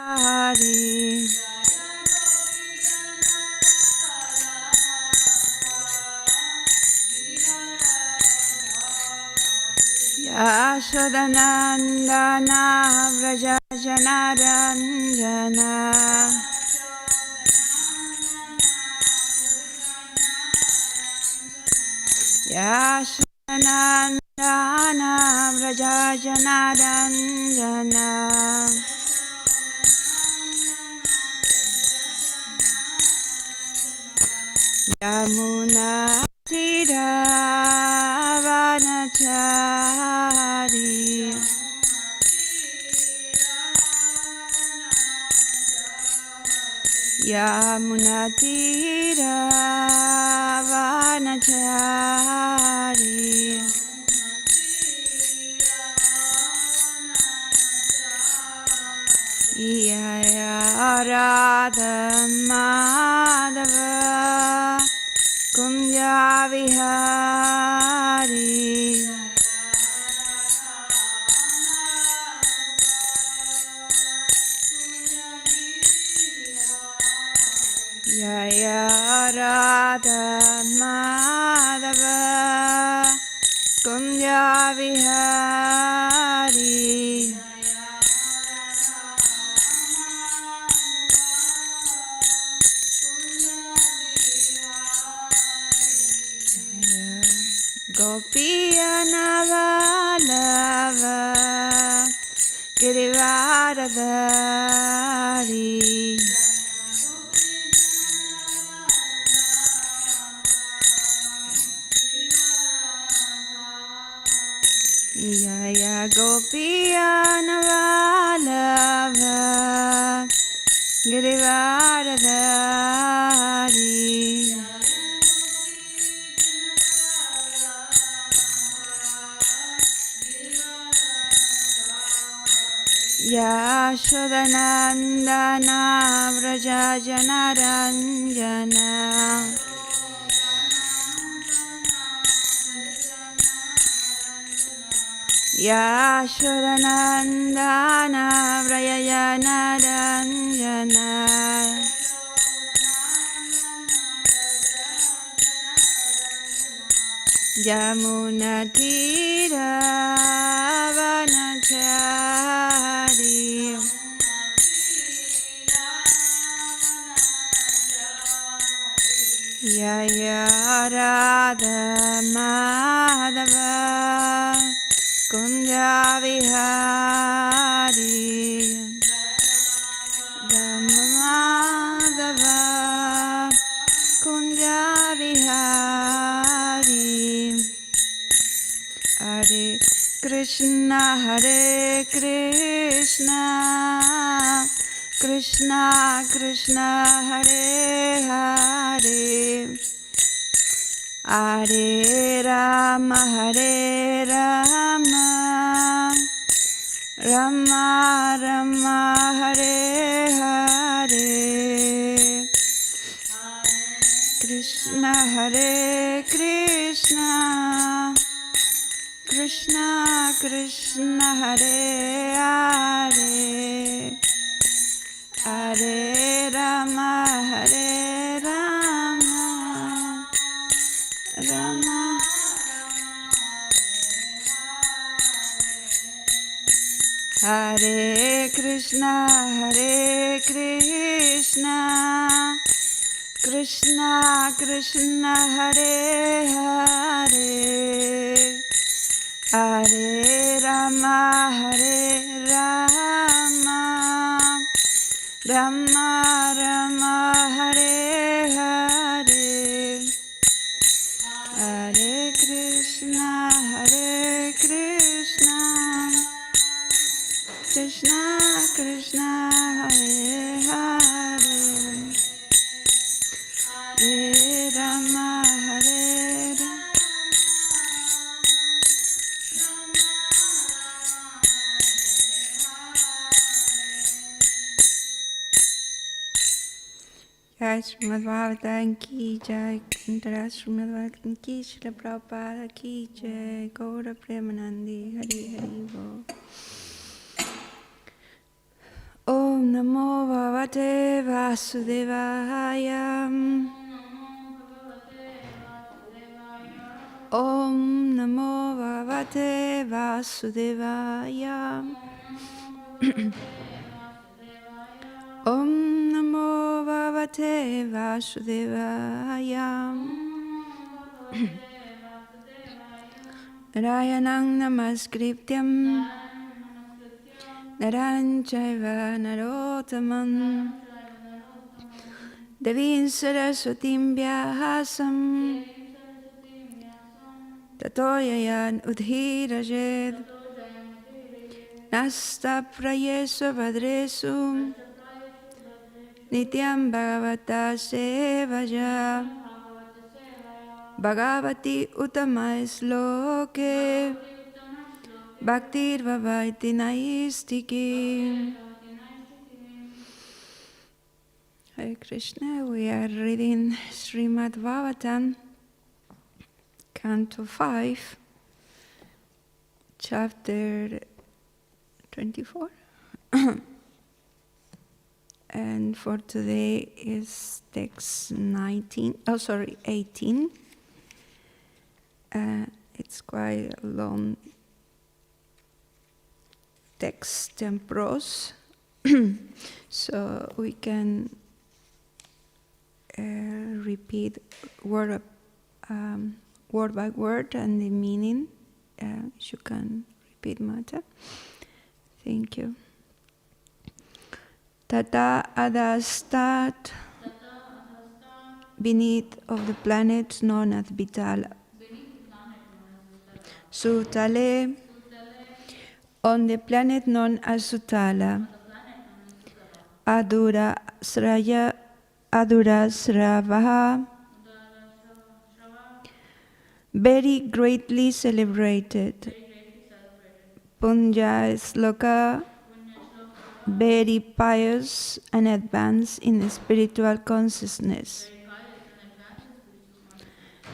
Yashodanandana Vraja Janaranjana Yashodanandana Vraja Janaranjana Yamuna Tira Vanachari Yamuna Tira Vanachari Yaya Radha Madhava Kunja Vihari Jaya Radha Madhava Kunja Vihari Gopiyanavalava Girivaradhari Jaya Gopiyanavalava Girivaradhari Yashodanandana Vraja Janaranjana Yashodanandana Vraja Janaranjana Yamuna Tira Vanachari Yaya Radha Madhava Kunja Vihari Madhava Kunja Vihari Hare Krishna Krishna Krishna Hare Hare Hare Rama Rama Rama Hare Hare Krishna Krishna Krishna Krishna Hare Hare Hare Rama Rama Hare Krishna Krishna Krishna Hare Hare Hare Rama Rama Rama Hare Hare Hare Krishna Krishna Krishna Hare Hare Hare Rama Jai Śrīmad Bhāgavatam ki jai, Śrīmad Bhāgavatam ki, Śrīla Prabhupada ki jai, Gaura Premanandi, Hari Hari Bo. Om Namo Bhagavate Vasudevaya. Om Namo Bhagavate Vasudevaya. Om Namo Bhagavate Vasudevaya. Rayanang Namaskrityam Naran Chaiva Narotaman Devim Saraswatim Vyahasam Tato Yayan Udhirajed Nasta Prayesu Vadresu Nityam Bhagavata Sevaya Bhagavati Uttamai Sloke Bhaktir Vavaiti Naistiki. Hare Krishna, we are reading Śrīmad Bhāgavatam, Canto 5, Chapter 24. And for today is text 18. It's quite a long text and prose, so we can repeat word by word and the meaning. You can repeat Mata. Thank you. Tata adastat beneath of the planet known as Vitala. Sutale on the planet known as Sutala. Adura Sravaha very greatly celebrated. Punja Sloka very pious and advanced in spiritual consciousness.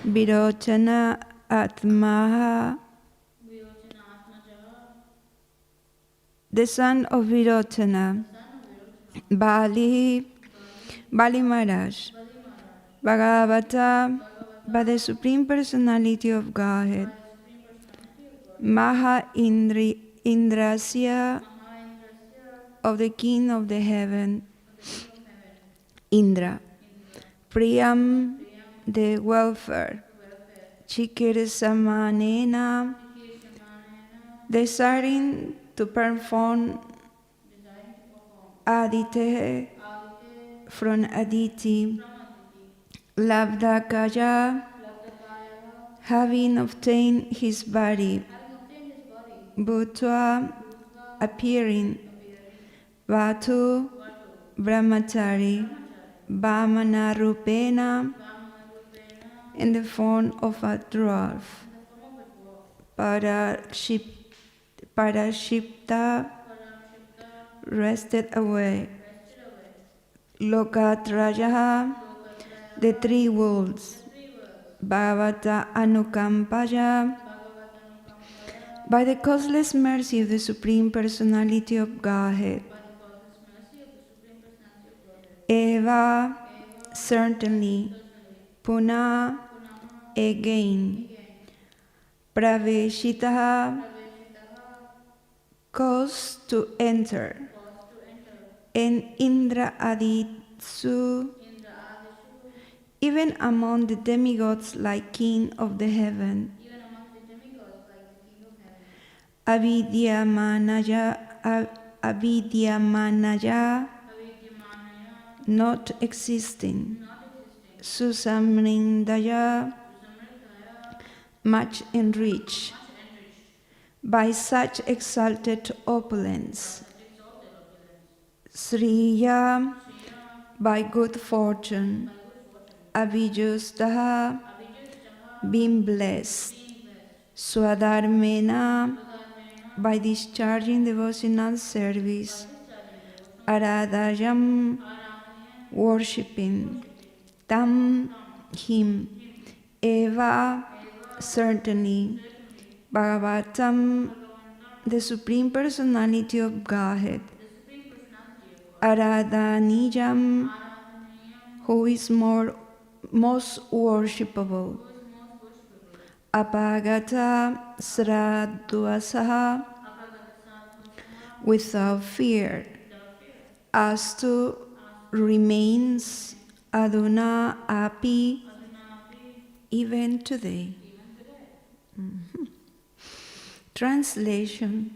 Virochana Atmaha, the son of Virochana. Bali Maharaj. Bhagavata, by the Supreme Personality of Godhead. Maha Indrasya, of the King of the Heaven. Indra. Priyam, the welfare. Chikir Samanena, desiring to perform Adite from Aditi. Labdakaya, having obtained his body. Bhutva, appearing. Vatu, Brahmachari. Vamana Rupena, in the form of a dwarf. Parashipta, rested away. Lokatrajaha, the three worlds. Bhagavata Anukampaya, by the causeless mercy of the Supreme Personality of Godhead. Eva, certainly. Puna, again. Praveshitaha, cause to enter. And Indra Aditsu, even among the demigods like King of the Heaven. Avidyamanaya, not existing. Susamrindaya, much enriched. By such exalted opulence. Sriya, by good fortune. Avijustaha, being blessed. Swadharmena, by discharging devotional service. Aradhayam, worshipping. Tam, him. Eva, certainly. Bhagavatam, the Supreme Personality of Godhead. Aradhaniyam, who is most worshipable. Apagata sradvasaha, without fear. Astu remains aduna api, even today. Translation.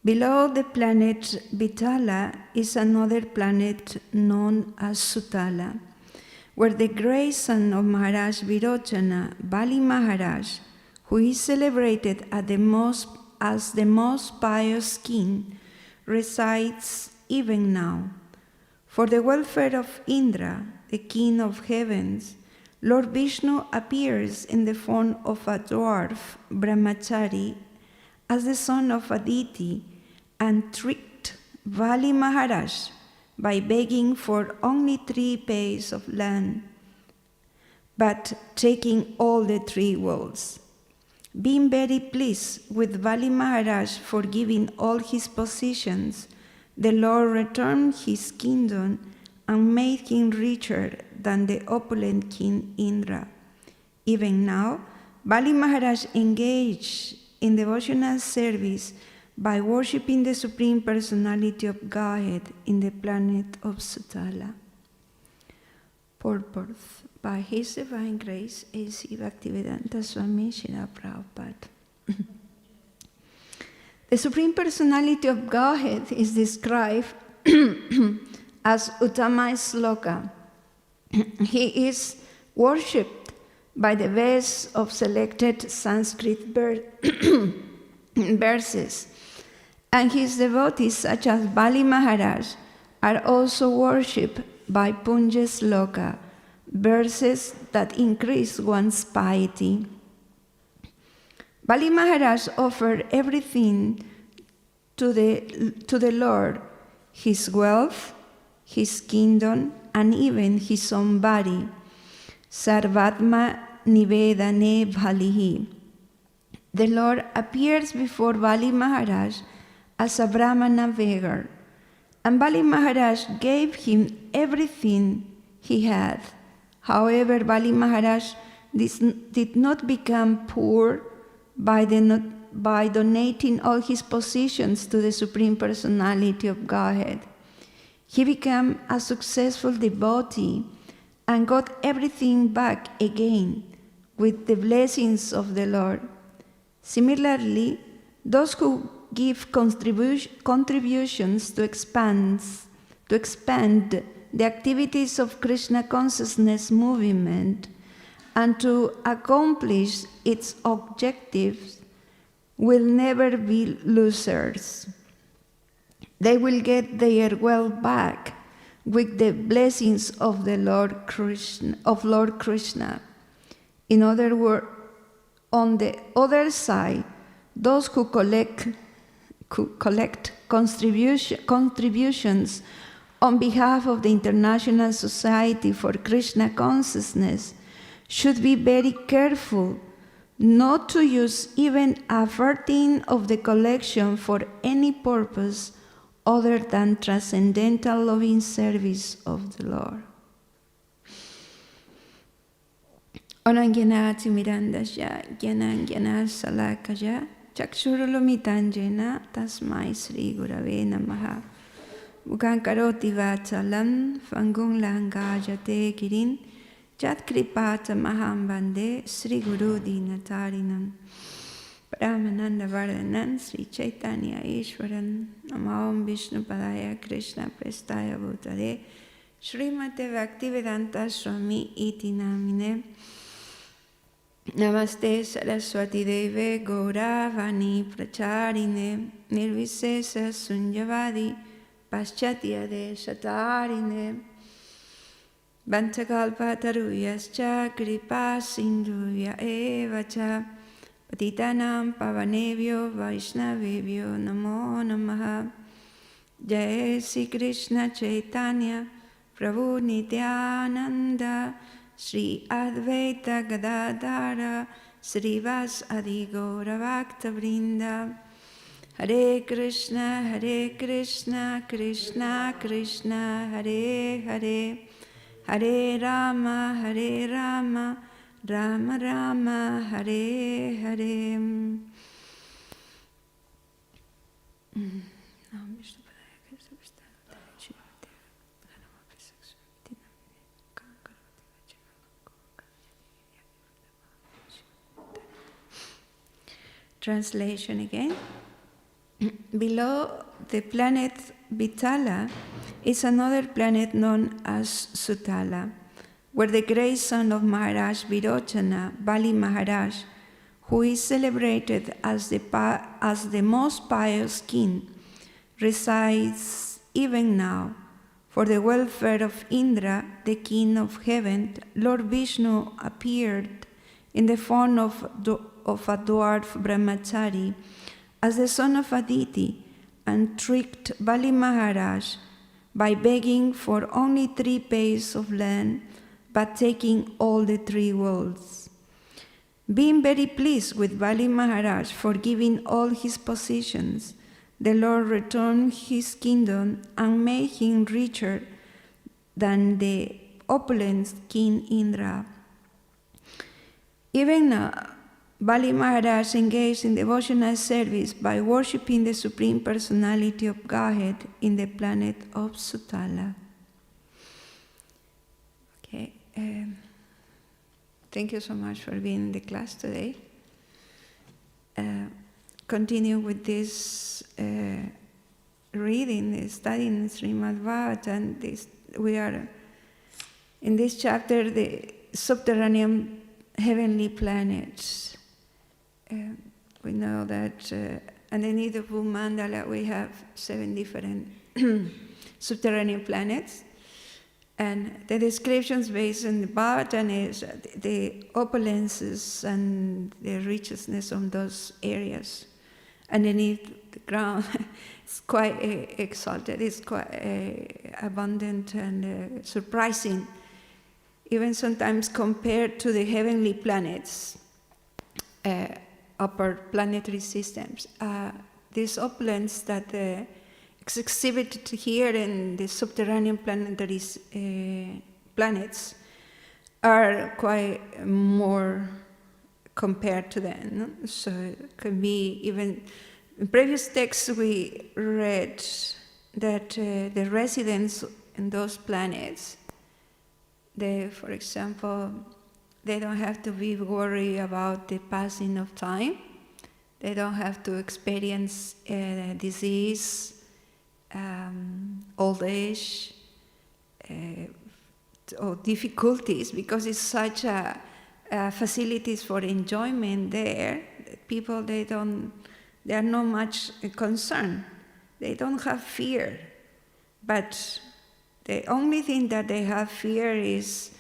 Below the planet Vitala is another planet known as Sutala, where the great son of Maharaj Virochana, Bali Maharaj, who is celebrated as the most pious king, resides even now. For the welfare of Indra, the king of heavens, Lord Vishnu appears in the form of a dwarf brahmachari as the son of Aditi and tricked Bali Maharaj by begging for only 3 pays of land, but taking all the 3 worlds. Being very pleased with Bali Maharaj for giving all his possessions, the Lord returned his kingdom and made him richer than the opulent King Indra. Even now, Bali Maharaj engaged in devotional service by worshipping the Supreme Personality of Godhead in the planet of Sutala. Purport. By His Divine Grace, A.C. Bhaktivedanta Swami Śrīmad Prabhupada. The Supreme Personality of Godhead is described as Uttama Sloka. He is worshipped by the best of selected Sanskrit verses, and his devotees, such as Bali Maharaj, are also worshipped by Punja Sloka, verses that increase one's piety. Bali Maharaj offered everything to the Lord, his wealth, his kingdom, and even his own body. Sarvatma nivedane bhalihi. The Lord appears before Bali Maharaj as a Brahmana beggar, and Bali Maharaj gave him everything he had. However, Bali Maharaj did not become poor by donating all his possessions to the Supreme Personality of Godhead. He became a successful devotee and got everything back again with the blessings of the Lord. Similarly, those who give contributions to expand the activities of Krishna consciousness movement and to accomplish its objectives will never be losers. They will get their wealth back with the blessings of the Lord Krishna. In other words, on the other side, those who collect contributions on behalf of the International Society for Krishna Consciousness should be very careful not to use even a 14th of the collection for any purpose other than transcendental loving service of the Lord. Onangyana Mirandasya, Gyanangyana Salakaya, Chakshurulumitanjena, Tasmai Sri Gurave Namaha. Mukankaroti Vatsalam, Fangung Langajate Kirin, Jat Kripata Maham Bande, Sri Guru Dinatarinam. Brahmananda Vardhanan, Sri Chaitanya Ishwaran, Namaham Vishnu Padaya Krishna Prestaya Bhutale, Śrīmate Bhaktivedanta Swami Iti Namine. Namaste Saraswati Deve Gauravani Pracharine, Nirvisesa Sunyavadi, Paschatya Deshatarine. Vantakalpa Taruyascha Kripa Sindhuya Evacha. Patitanam Pavanebhyo Vaishnavebhyo Namo Namaha. Jai Sri Krishna Chaitanya Prabhu Nityananda Sri Advaita Gadadhara Srivas Adi Gaura Bhakta Vrinda. Hare Krishna, Krishna Krishna, Hare Hare, Hare Rama, Rama Rama, Hare Hare. Translation again. Below the planet Vitala is another planet known as Sutala, where the great son of Maharaj Virochana, Bali Maharaj, who is celebrated as the most pious king, resides even now. For the welfare of Indra, the king of heaven, Lord Vishnu appeared in the form of a dwarf brahmachari as the son of Aditi, and tricked Bali Maharaj by begging for only 3 pays of land, but taking all the 3 worlds. Being very pleased with Bali Maharaj for giving all his possessions, the Lord returned his kingdom and made him richer than the opulent King Indra. Even now, Bali Maharaj engaged in devotional service by worshipping the Supreme Personality of Godhead in the planet of Sutala. Okay, thank you so much for being in the class today. Continue with this reading, studying Śrīmad Bhāgavatam. We are in this chapter, the subterranean heavenly planets. We know that underneath the full mandala we have 7 different subterranean planets, and the descriptions based on the Bhagavatam is the opulences and the richness of those areas. Underneath the ground, it's quite exalted, it's quite abundant and surprising, even sometimes compared to the heavenly planets. Upper planetary systems. These opulence that is exhibited here in the subterranean planetary planets are quite more compared to them. No? So it can be even, in previous texts we read that the residents in those planets, for example, they don't have to be worried about the passing of time. They don't have to experience disease, old age, or difficulties, because it's such a facilities for enjoyment there. People, they are not much concerned. They don't have fear. But the only thing that they have fear is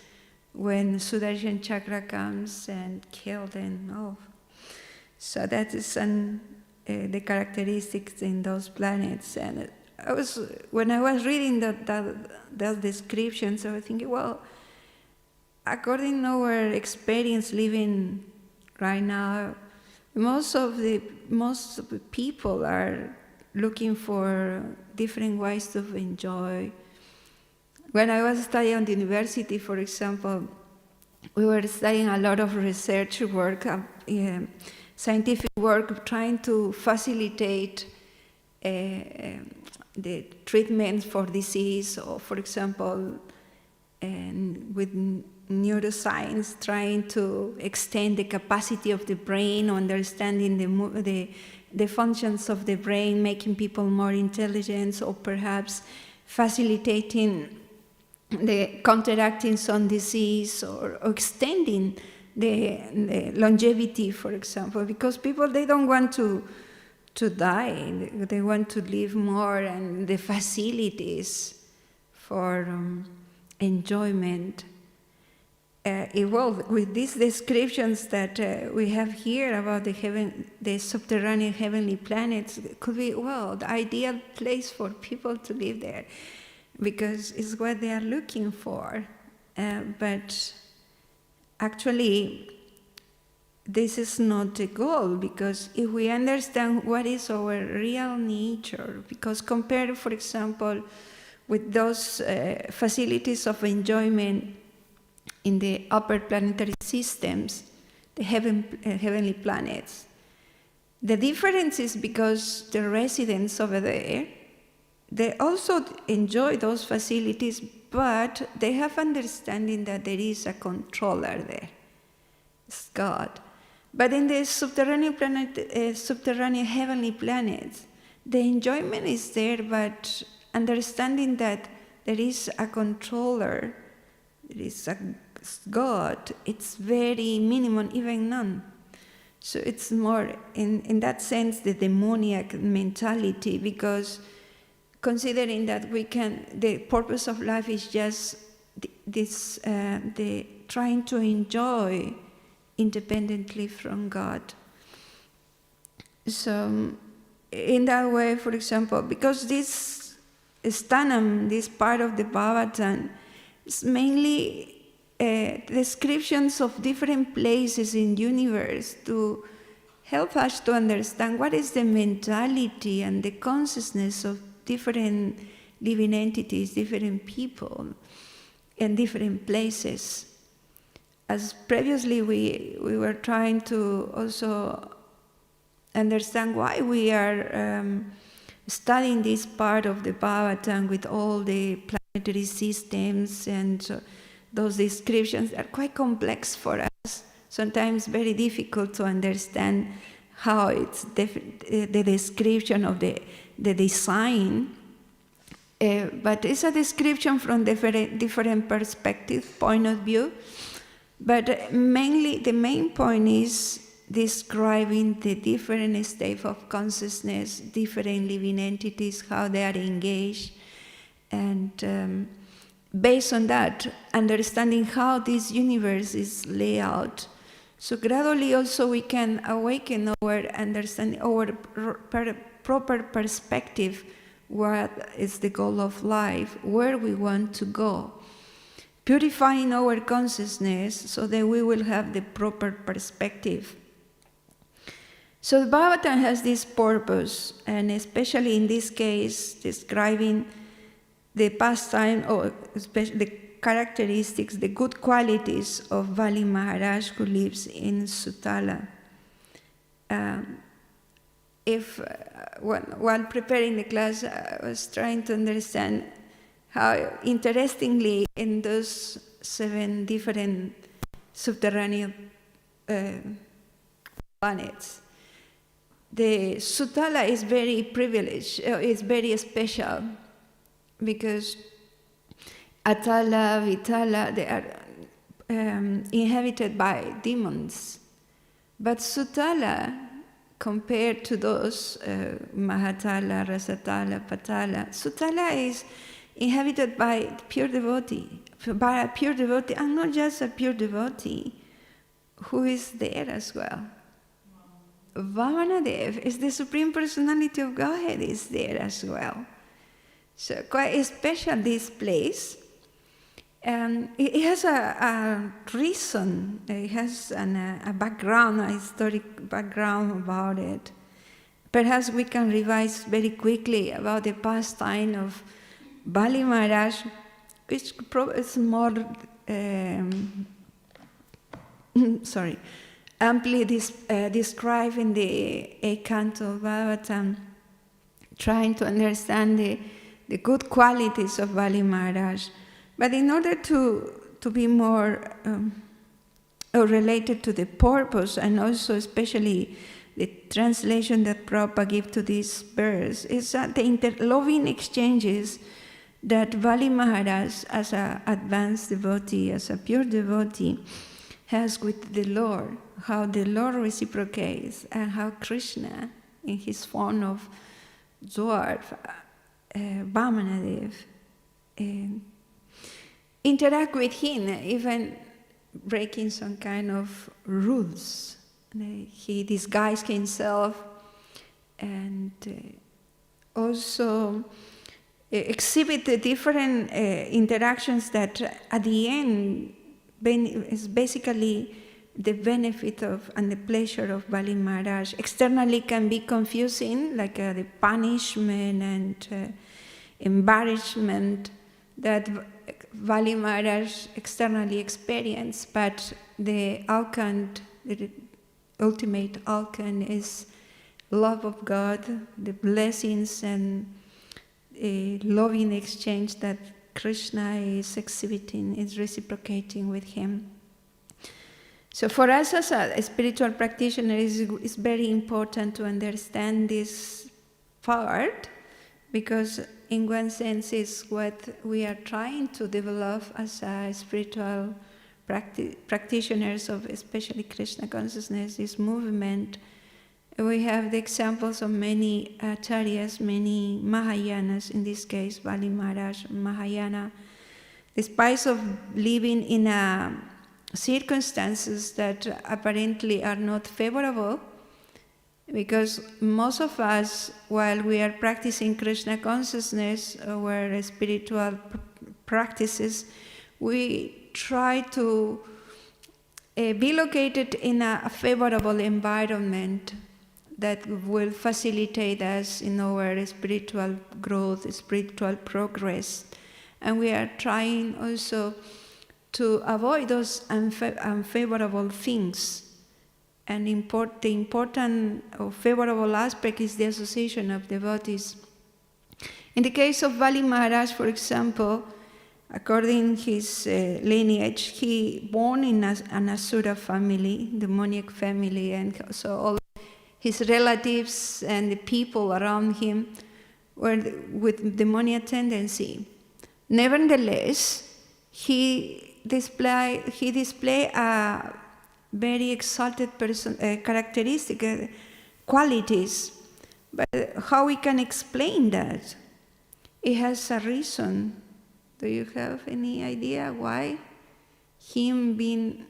when Sudarshan Chakra comes and kills them off. So that is the characteristics in those planets. And when I was reading those descriptions, I was thinking, well, according to our experience living right now, most of the people are looking for different ways to enjoy. When I was studying at the university, for example, we were studying a lot of research work, scientific work, trying to facilitate the treatments for disease, or, for example, with neuroscience, trying to extend the capacity of the brain, understanding the functions of the brain, making people more intelligent, or perhaps facilitating the counteracting some disease, or extending the longevity, for example, because people, they don't want to die, they want to live more, and the facilities for enjoyment evolved with these descriptions that we have here about the subterranean heavenly planets. It could be, well, the ideal place for people to live there, because it's what they are looking for. But actually, this is not the goal, because if we understand what is our real nature, because compared, for example, with those facilities of enjoyment in the upper planetary systems, the heavenly planets, the difference is because the residents over there, they also enjoy those facilities, but they have understanding that there is a controller there. It's God. But in the subterranean heavenly planets, the enjoyment is there, but understanding that there is a controller, there is a God, it's very minimum, even none. So it's more, in that sense, the demoniac mentality, because considering that the purpose of life is just the trying to enjoy independently from God. So in that way, for example, because this Sthanam, this part of the Bhagavatam, is mainly descriptions of different places in the universe to help us to understand what is the mentality and the consciousness of different living entities, different people, and different places. As previously we were trying to also understand why we are studying this part of the Bhagavatam with all the planetary systems, and those descriptions are quite complex for us, sometimes very difficult to understand how it's the description of the design, but it's a description from different perspective, point of view. But mainly, the main point is describing the different states of consciousness, different living entities, how they are engaged, and based on that, understanding how this universe is laid out. So gradually also we can awaken our understanding, our proper perspective, what is the goal of life, where we want to go. Purifying our consciousness so that we will have the proper perspective. So the Bhagavatam has this purpose, and especially in this case, describing the pastime, or especially the characteristics, the good qualities of Bali Maharaj, who lives in Sutala. While preparing the class, I was trying to understand how, interestingly, in those 7 different subterranean planets, the Sutala is very privileged, it's very special, because Atala, Vitala, they are inhabited by demons. But Sutala, compared to those, Mahatala, Rasatala, Patala, Sutala is inhabited by pure devotee, and not just a pure devotee, who is there as well. Vamanadev is the Supreme Personality of Godhead, is there as well. So quite special, this place. And it has a reason, it has a background, a historic background about it. Perhaps we can revise very quickly about the pastime of Bali Maharaj, which is more, amply described in the 8th canto of Bhagavatam, trying to understand the good qualities of Bali Maharaj. But in order to be more related to the purpose, and also especially the translation that Prabhupada gives to this verse, is that the interloving exchanges that Bali Maharaj, as an advanced devotee, as a pure devotee, has with the Lord, how the Lord reciprocates, and how Krishna, in his form of Dwarf, Vamanadev, interact with him, even breaking some kind of rules. He disguised himself, and also exhibit the different interactions that at the end is basically the benefit of and the pleasure of Bali Maharaj. Externally can be confusing, like the punishment and embarrassment that Bali Maharaj externally experienced, but the outcome, the ultimate outcome is love of God, the blessings and loving exchange that Krishna is exhibiting, is reciprocating with him. So for us as a spiritual practitioner, it's very important to understand this part, because in one sense it's what we are trying to develop as a spiritual practitioners of especially Krishna consciousness, this movement. We have the examples of many acharyas, many Mahayanas, in this case Bali Maharaj, Mahayana, despite of living in circumstances that apparently are not favorable, because most of us, while we are practicing Krishna consciousness or spiritual practices, we try to be located in a favorable environment that will facilitate us in our spiritual growth, spiritual progress. And we are trying also to avoid those unfavorable things. And the important or favorable aspect is the association of devotees. In the case of Bali Maharaj, for example, according to his lineage, he born in an Asura family, demoniac family, and so all his relatives and the people around him were with demoniac tendency. Nevertheless, he displayed a very exalted characteristic, qualities. But how we can explain that? It has a reason. Do you have any idea why him being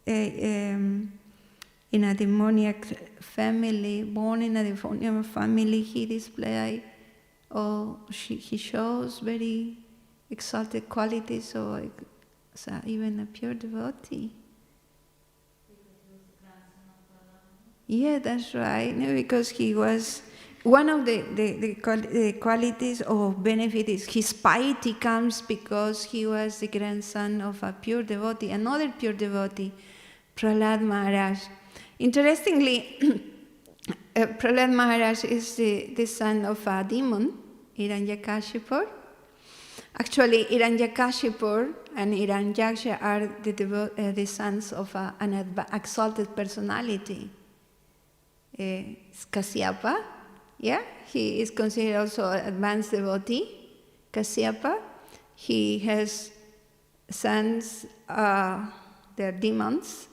in a demoniac family, born in a demoniac family, he shows very exalted qualities, or even a pure devotee? Yeah, that's right. No, because he was one of the qualities or benefit is his piety comes because he was the grandson of a pure devotee, another pure devotee, Prahlad Maharaj. Interestingly, Prahlad Maharaj is the son of a demon, Hiranyakashipu. Actually, Hiranyakashipu and Hiranyaksha are the sons of an exalted personality. Kasyapa, yeah, he is considered also an advanced devotee. Kasyapa, he has sons, they're demons,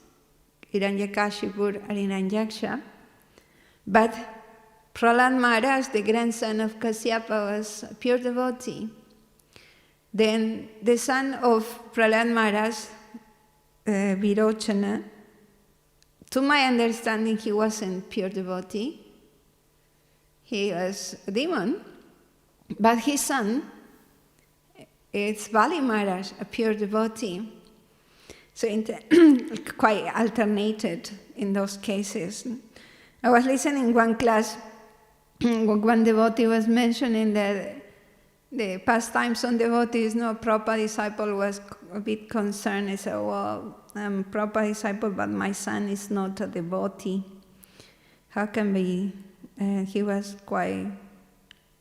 Hiranyakashipu and Hiranyaksha. But Prahlad Maharaj, the grandson of Kasyapa, was a pure devotee. Then the son of Prahlad Maharaj, Virochana, to my understanding, he wasn't pure devotee. He was a demon. But his son is Bali Maharaj, a pure devotee. So quite alternated in those cases. I was listening one class, one devotee was mentioning that the pastimes on devotees, Prabhupada disciple was a bit concerned. He said, well, I'm Prabhupada disciple, but my son is not a devotee. How can be? He was quite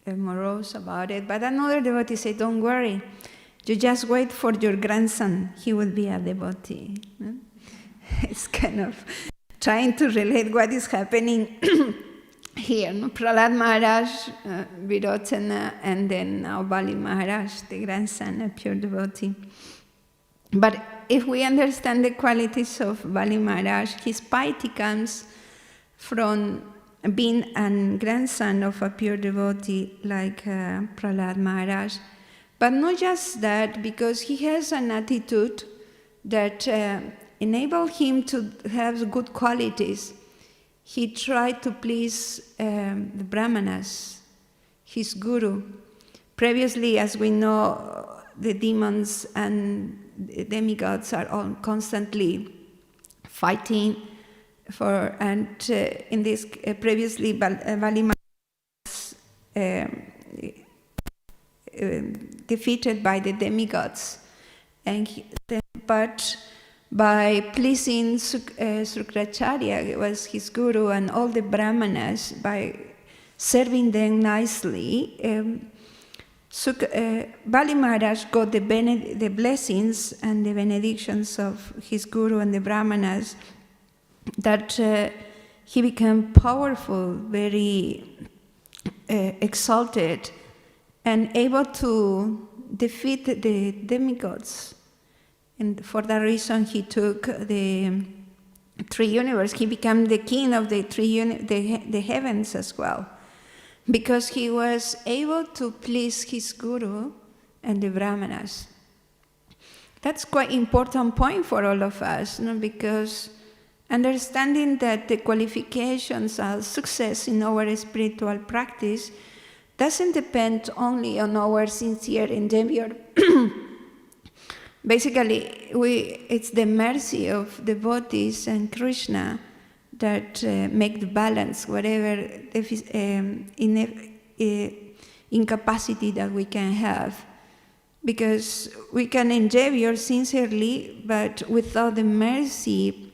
morose about it. But another devotee said, don't worry, you just wait for your grandson, he will be a devotee. It's kind of trying to relate what is happening here. Prahlad Maharaj, Virochana, and then now Bali Maharaj, the grandson, a pure devotee. But if we understand the qualities of Bali Maharaj, his piety comes from being a grandson of a pure devotee like Prahlad Maharaj. But not just that, because he has an attitude that enabled him to have good qualities. He tried to please the Brahmanas, his guru. Previously, as we know, the demons and the demigods are all constantly fighting for, and in this previously Bali was defeated by the demigods, and but by pleasing Subterranean, was his guru, and all the brahmanas, by serving them nicely, Bali Maharaj got the blessings and the benedictions of his guru and the brahmanas, that he became powerful, very exalted, and able to defeat the demigods. And for that reason, he took the three universes. He became the king of the the heavens as well, because he was able to please his guru and the brahmanas. That's quite important point for all of us, because understanding that the qualifications of success in our spiritual practice doesn't depend only on our sincere endeavor. Basically, it's the mercy of devotees and Krishna that make the balance, whatever incapacity that we can have. Because we can endeavor sincerely, but without the mercy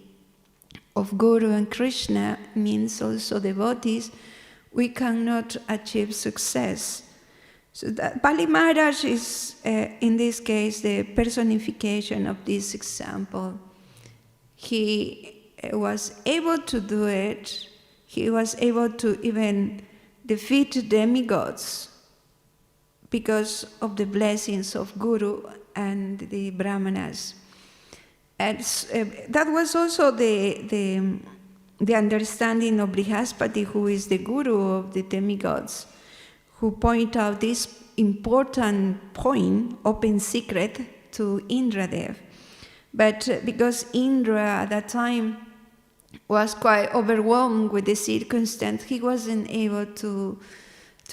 of Guru and Krishna, means also devotees, we cannot achieve success. So that Bali Maharaj is, in this case, the personification of this example. He was able to do it. He was able to even defeat demigods because of the blessings of Guru and the Brahmanas. And that was also the understanding of Brihaspati, who is the Guru of the demigods, who point out this important point, open secret, to Indradev. But because Indra at that time was quite overwhelmed with the circumstance, he wasn't able to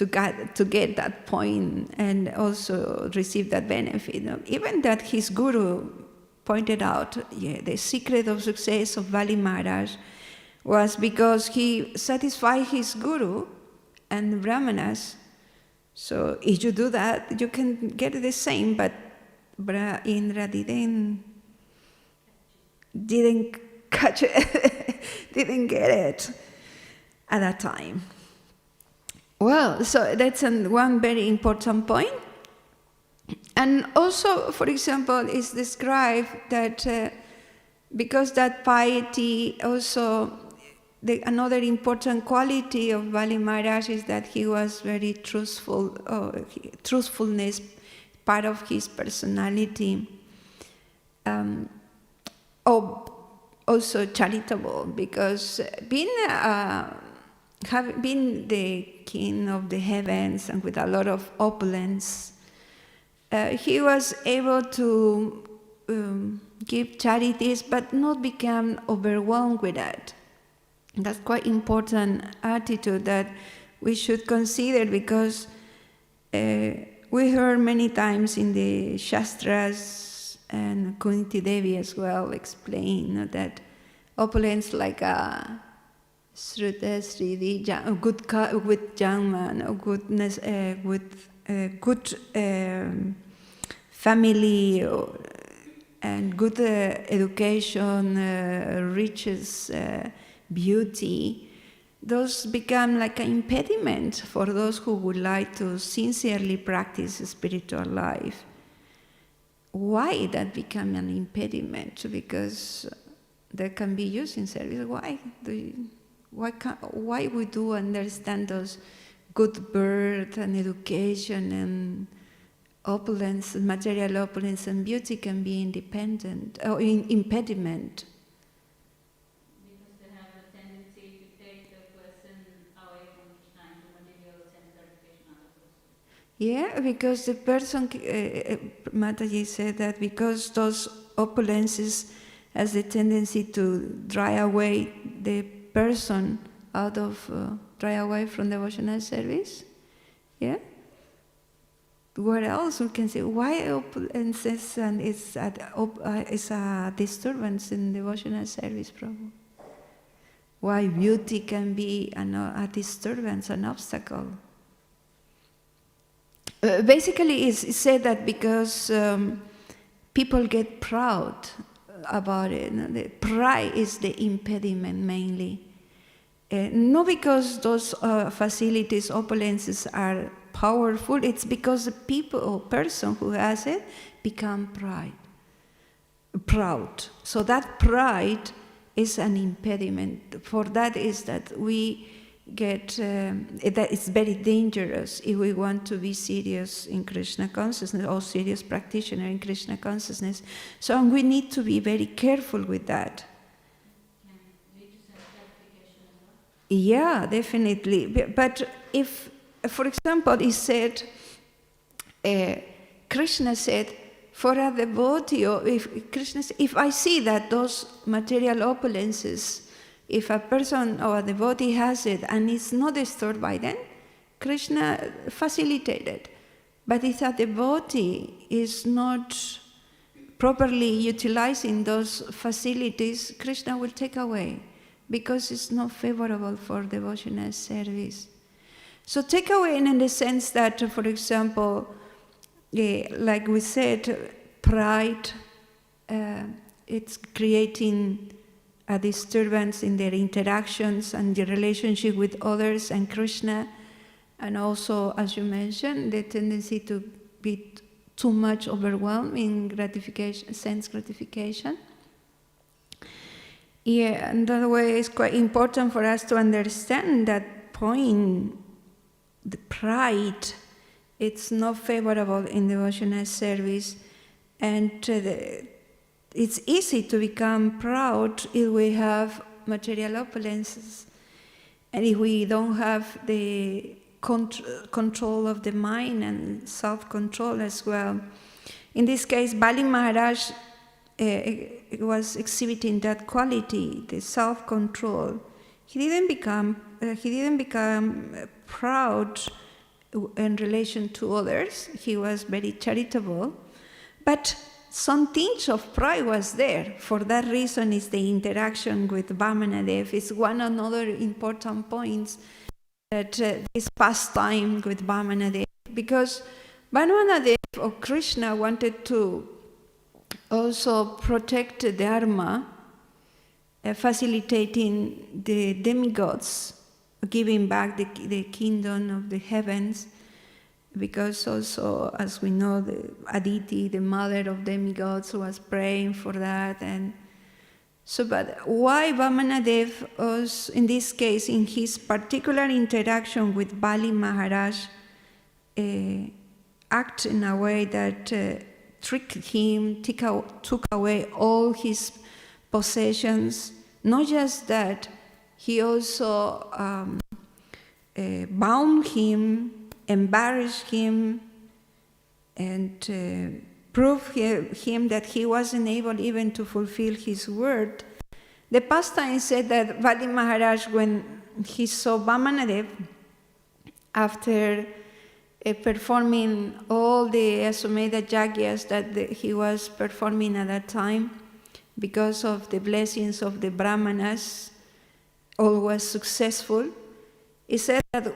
get that point and also receive that benefit. Even that his guru pointed out, the secret of success of Bali Maharaj was because he satisfied his guru and the brahmanas. So if you do that, you can get the same, but Indra didn't catch it, didn't get it at that time. Well, so that's one very important point. And also, for example, it's described that because that piety also, another important quality of Bali Maharaj is that he was very truthful, truthfulness, part of his personality. Also charitable, because having been the king of the heavens and with a lot of opulence, he was able to give charities, but not become overwhelmed with that. That's quite important attitude that we should consider, because we heard many times in the Shastras, and Kunti Devi as well explain that opulence like a Sriti, good with Jangman, goodness, with good family and good education, riches, beauty, those become like an impediment for those who would like to sincerely practice spiritual life. Why that become an impediment? Because they can be used in service. Why we do understand those good birth and education and opulence, material opulence and beauty can be independent or impediment? Because they have a tendency to take the person away from Krishna into material sense gratification of the person. Yeah, because the person, Mataji said that because those opulences has the tendency to drive away the person drive away from devotional service. Yeah? what else we can say? Why opulences and is a disturbance in devotional service, Prabhu? Why beauty can be a disturbance, an obstacle? Basically, it's said that because people get proud about it. The pride is the impediment mainly. Not because those facilities, opulences are powerful, it's because the people or person who has it become proud. So that pride is an impediment. For that is that we get, that it's very dangerous if we want to be serious in Krishna consciousness or serious practitioner in Krishna consciousness. So we need to be very careful with that. Can lead to self-gratification as well? Yeah, definitely. But if, for example, he said, Krishna said, for a devotee, or if I see that those material opulences, if a person or a devotee has it and it's not disturbed by them, Krishna facilitated. But if a devotee is not properly utilizing those facilities, Krishna will take away because it's not favorable for devotional service. So take away in the sense that, for example, like we said, pride, it's creating a disturbance in their interactions and the relationship with others and Krishna, and also, as you mentioned, the tendency to be too much overwhelmed in gratification, sense gratification. Yeah, and that way it's quite important for us to understand that point, the pride, it's not favorable in devotional service, and it's easy to become proud if we have material opulences, and if we don't have the control of the mind and self-control as well. In this case, Bali Maharaj was exhibiting that quality, the self-control. He didn't become proud in relation to others. He was very charitable, but some tinge of pride was there. For that reason, is the interaction with Vamanadev is one another important points that this pastime with Vamanadev, because Vamanadev or Krishna wanted to also protect the Dharma, facilitating the demigods, giving back the kingdom of the heavens, because also, as we know, the Aditi, the mother of demigods, was praying for that. And so, but why Vamanadev was, in this case, in his particular interaction with Bali Maharaj, act in a way that tricked him, took away all his possessions. Not just that, he also bound him, embarrassed him, and proved him that he wasn't able even to fulfill his word. The Pastime said that Bali Maharaj, when he saw Vamanadev, after performing all the Aswamedha Yagyas that he was performing at that time, because of the blessings of the Brahmanas, all was successful. He said that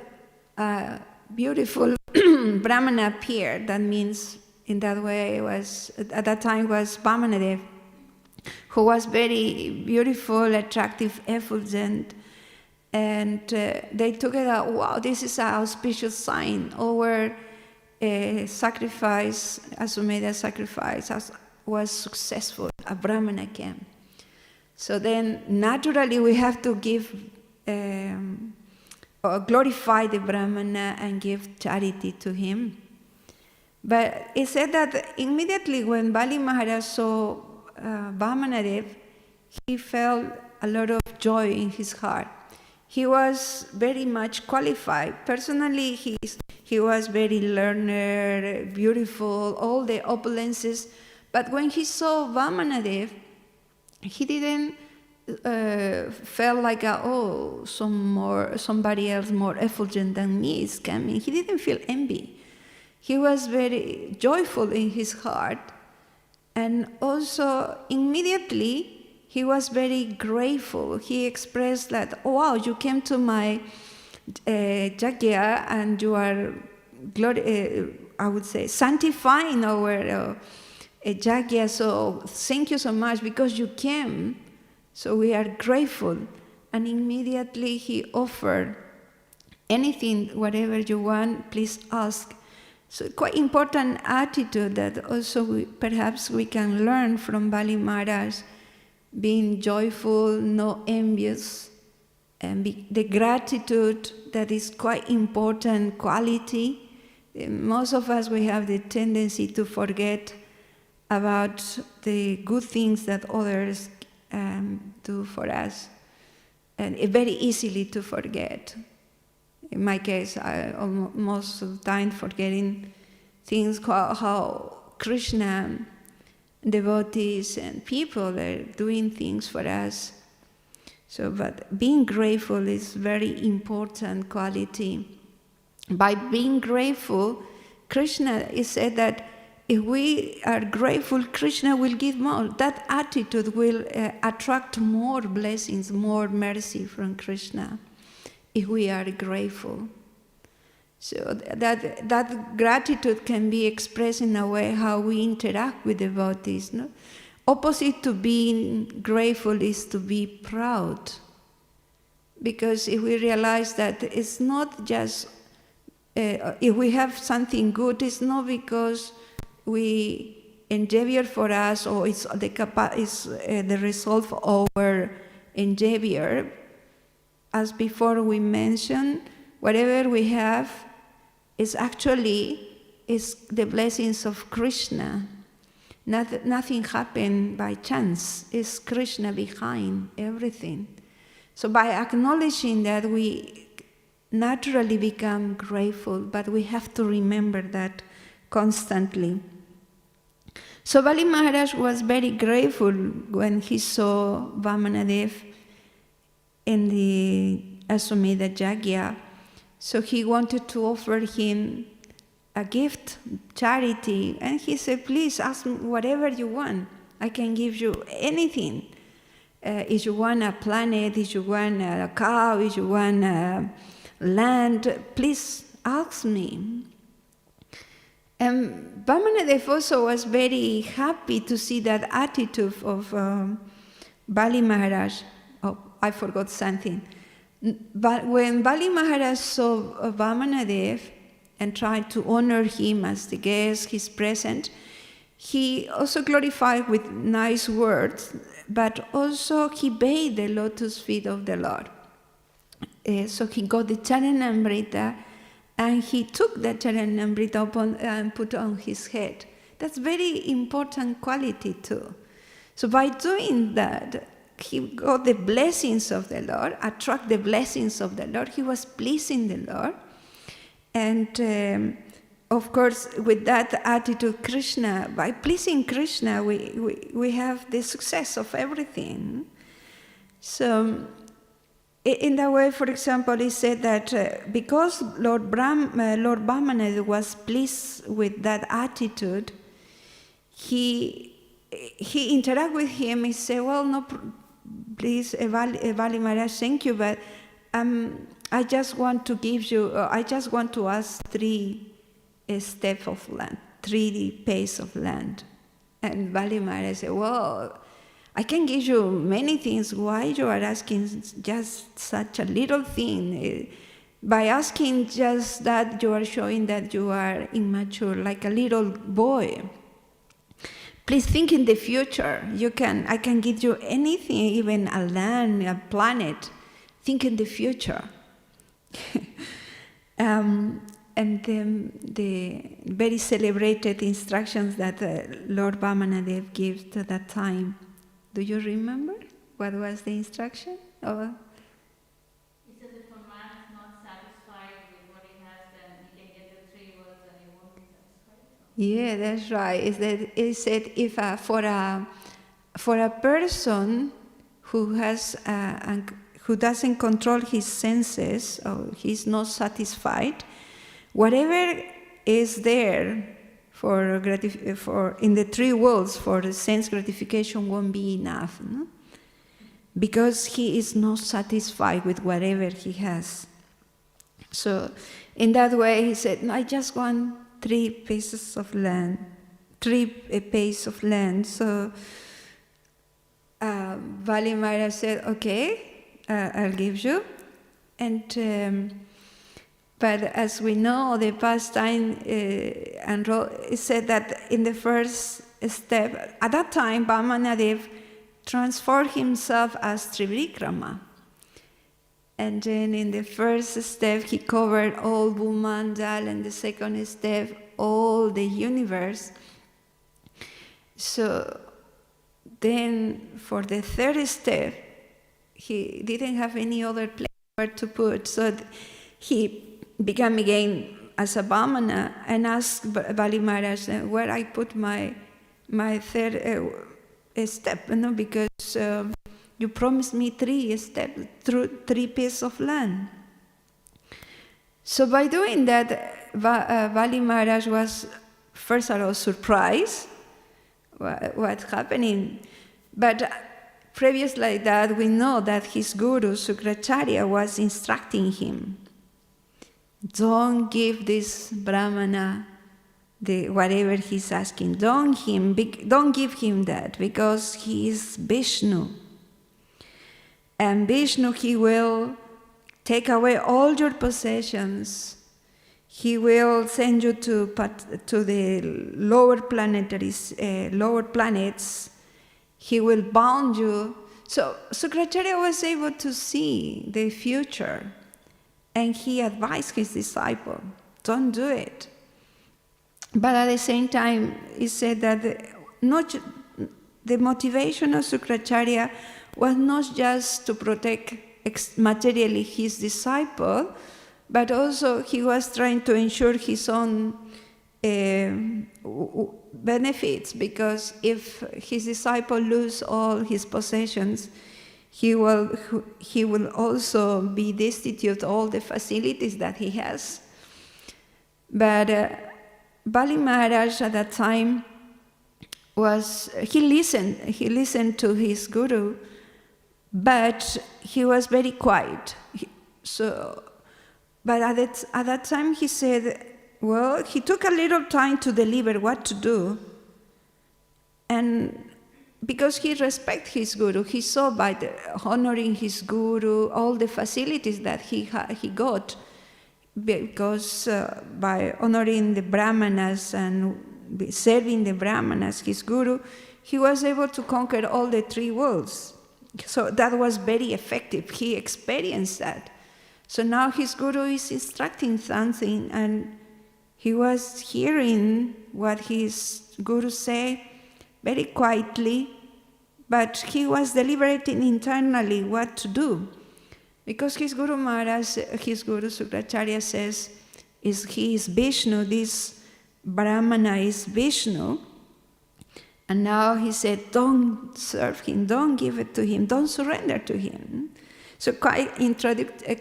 a beautiful Brahmana appeared. That means, in that way, at that time was Vamanadev, who was very beautiful, attractive, effulgent, and they took it out. Wow, this is an auspicious sign. Our sacrifice, Aswamedha sacrifice, was successful. A Brahmana came. So then, naturally, we have to give, glorify the Brahmana and give charity to him. But it said that immediately when Bali Maharaj saw Vamanadev, he felt a lot of joy in his heart. He was very much qualified. Personally, he was very learned, beautiful, all the opulences. But when he saw Vamanadev, he didn't felt like, somebody else more effulgent than me is coming. He didn't feel envy. he was very joyful in his heart, and also immediately he was very grateful. He expressed that, oh, wow, you came to my yajna and you are, I would say, sanctifying our yajna, so thank you so much because you came, so we are grateful. And immediately he offered, anything, whatever you want, please ask. So quite important attitude that also perhaps we can learn from Bali Maharaj, being joyful, no envious, and the gratitude that is quite important quality. Most of us, we have the tendency to forget about the good things that others do for us, and very easily to forget. In my case, I most of the time forgetting things, how Krishna, devotees and people are doing things for us. So, but being grateful is very important quality. By being grateful, Krishna is said that if we are grateful, Krishna will give more. That attitude will attract more blessings, more mercy from Krishna, if we are grateful. So that gratitude can be expressed in a way how we interact with devotees. No? Opposite to being grateful is to be proud. Because if we realize that it's not just, if we have something good, it's not because we endeavor for us or it's the result of our endeavor. As before we mentioned, whatever we have is the blessings of Krishna. Nothing happened by chance. It's Krishna behind everything. So by acknowledging that, we naturally become grateful, but we have to remember that constantly. So Bali Maharaj was very grateful when he saw Vamanadev in the Aswamedha Yajna. So he wanted to offer him a gift, charity, and he said, please ask me whatever you want. I can give you anything. If you want a planet, if you want a cow, if you want land, please ask me. And Vamanadev also was very happy to see that attitude of Bali Maharaj. Oh, I forgot something. But when Bali Maharaj saw Vamanadev and tried to honor him as the guest, his present, he also glorified with nice words, but also he bathed the lotus feet of the Lord. So he got the Charanamrita, and he took the Charanamrita upon and put on his head. That's very important quality too. So by doing that, he got the blessings of the Lord, attract the blessings of the Lord. He was pleasing the Lord. And of course, with that attitude, Krishna, by pleasing Krishna, we have the success of everything. So in that way, for example, he said that because Lord Vamanadev was pleased with that attitude, he interacted with him. He said, well, no, please, Bali Maharaj, thank you, but I just want to give you, I just want to ask 3 steps of land, 3 pace of land. And Bali Maharaj said, well, I can give you many things. Why you are asking just such a little thing? By asking just that, you are showing that you are immature, like a little boy. Please think in the future. I can give you anything, even a land, a planet. Think in the future. And then the very celebrated instructions that Lord Vamanadev gives at that time. Do you remember what was the instruction? He said if a man is not satisfied with what he has, then he can get the 3 worlds and he won't be satisfied. Yeah, that's right. It said if for a person who has who doesn't control his senses or he's not satisfied, whatever is there for in the three worlds for the sense gratification won't be enough, no? Because he is not satisfied with whatever he has. So in that way he said, no, I just want 3 pieces of land, 3 pace of land. So Bali Maharaja said, okay, I'll give you. And but as we know, the Pastime it said that in the first step, at that time, Vamanadev transformed himself as Trivikrama. And then in the first step, he covered all Bhumandal, and the second step, all the universe. So then for the third step, he didn't have any other place where to put. So he began again as a Vamana and asked Bali Maharaj where I put my third step, because you promised me 3 steps, 3 pieces of land. So by doing that, Bali Maharaj was first of all surprised what's happening. But previous like that, we know that his guru, Śrīmad was instructing him. Don't give this Brahmana whatever he's asking. Don't give him that, because he is Vishnu. And Vishnu, he will take away all your possessions. He will send you to the lower planets. He will bound you. So Śrīmad was able to see the future, and he advised his disciple, don't do it. But at the same time, he said that the motivation of Śrīmad was not just to protect materially his disciple, but also he was trying to ensure his own benefits, because if his disciple loses all his possessions, he will also be destitute of all the facilities that he has. But Bali Maharaj at that time he listened to his guru, but he was very quiet. But at that time he said, well, he took a little time to deliver what to do, and because he respected his guru, he saw by honoring his guru all the facilities that he got, because by honoring the Brahmanas and serving the Brahmanas, his guru, he was able to conquer all the 3 worlds. So that was very effective. He experienced that. So now his guru is instructing something, and he was hearing what his guru said very quietly, but he was deliberating internally what to do. Because his Guru Maharaj, his Guru Śrīmad says, he is Vishnu, this Brahmana is Vishnu. And now he said, don't serve him, don't give it to him, don't surrender to him. So quite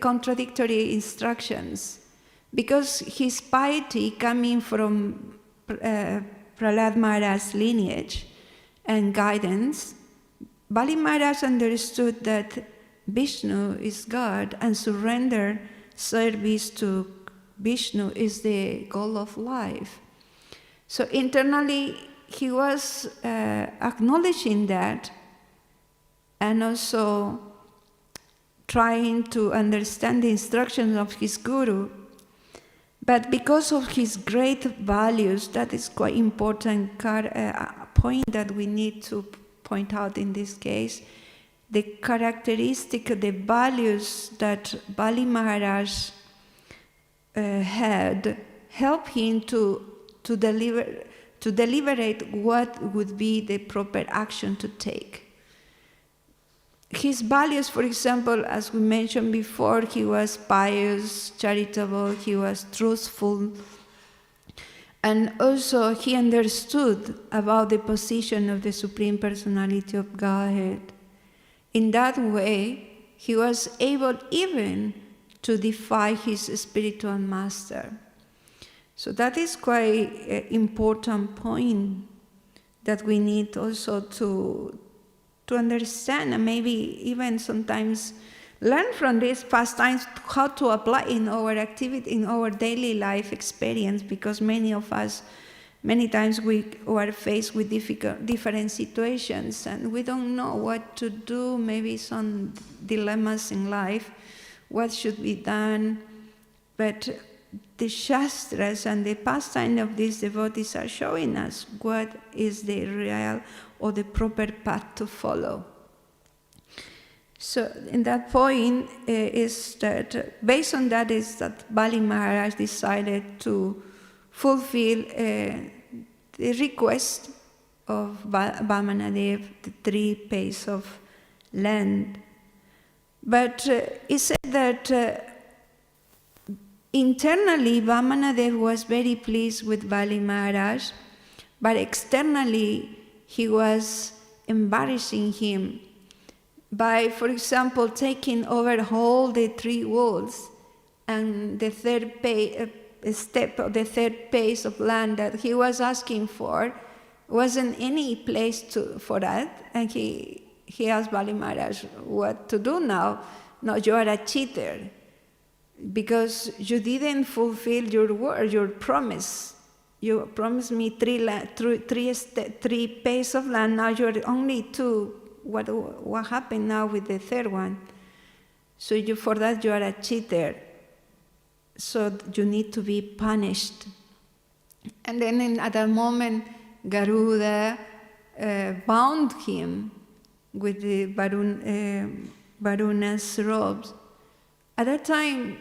contradictory instructions. Because his piety coming from Prahlad Maharaj's lineage and guidance, Bali Maharaj understood that Vishnu is God, and surrender service to Vishnu is the goal of life. So internally, he was acknowledging that, and also trying to understand the instructions of his guru. But because of his great values, that is quite important point that we need to point out in this case, the characteristic, the values that Bali Maharaj had helped him to deliberate what would be the proper action to take. His values, for example, as we mentioned before, he was pious, charitable, he was truthful, and also he understood about the position of the Supreme Personality of Godhead. In that way, he was able even to defy his spiritual master. So that is quite an important point that we need also to understand, and maybe even sometimes learn from these pastimes how to apply in our activity, in our daily life experience, because many of us, many times we are faced with different situations and we don't know what to do, maybe some dilemmas in life, what should be done. But the Shastras and the pastime of these devotees are showing us what is the real or the proper path to follow. So in that point is that, based on that, is that Bali Maharaj decided to fulfill the request of Vamanadev, the 3 pace of land. But he said that internally Vamanadev was very pleased with Bali Maharaj, but externally he was embarrassing him by, for example, taking over all the 3 walls and the third step of the 3rd pace of land that he was asking for wasn't any place for that. And he asked Bali Maharaj what to do now. No, you are a cheater because you didn't fulfill your word, your promise. You promised me 3 pace of land, now you're only 2. What happened now with the 3rd one? So for that you are a cheater. So you need to be punished. And then at that moment, Garuda bound him with the Varuna's robes. At that time,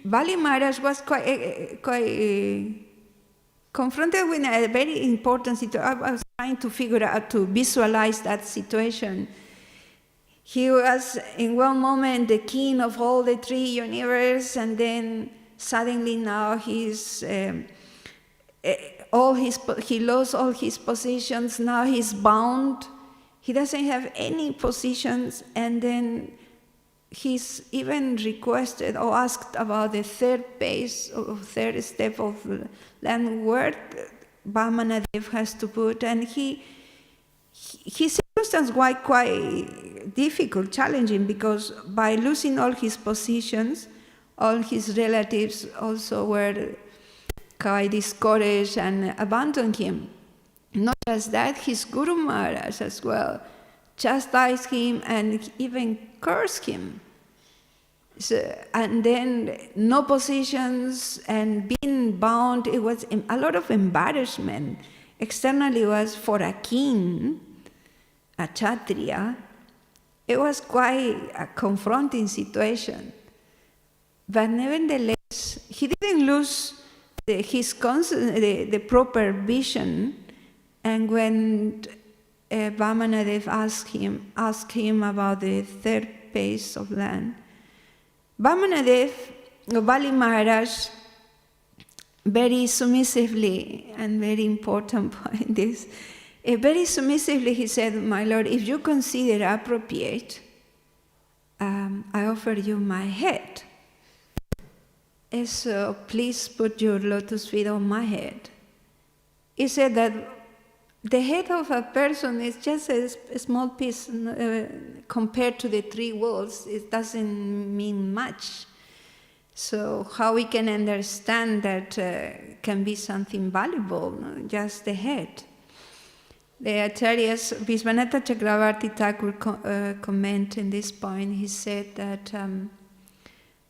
Bali Maharaj was quite confronted with a very important situation. I was trying to figure out, to visualize that situation. He was in one moment the king of all the 3 universes, and then suddenly now he lost all his positions. Now he's bound. He doesn't have any positions, and then he's even requested or asked about the 3rd pace or 3rd step of land where Vamanadev has to put, and his circumstance was quite difficult, challenging, because by losing all his positions, all his relatives also were quite discouraged and abandoned him. Not just that, his Guru Maharaj as well chastised him and even cursed him. So, and then no positions and being bound, it was a lot of embarrassment. Externally, it was for a king, a Kshatriya. It was quite a confronting situation. But nevertheless, he didn't lose the proper vision. And when Vamanadev asked him about the 3rd pace of land, Vamanadev, Bali Maharaj, very submissively, and very important point is, very submissively he said, "My Lord, if you consider appropriate, I offer you my head. So please put your lotus feet on my head." He said that the head of a person is just a small piece compared to the 3 walls. It doesn't mean much. So how we can understand that can be something valuable, just the head. The Acharyas, Vishwanatha Chakravarti Thakur comment in this point. He said that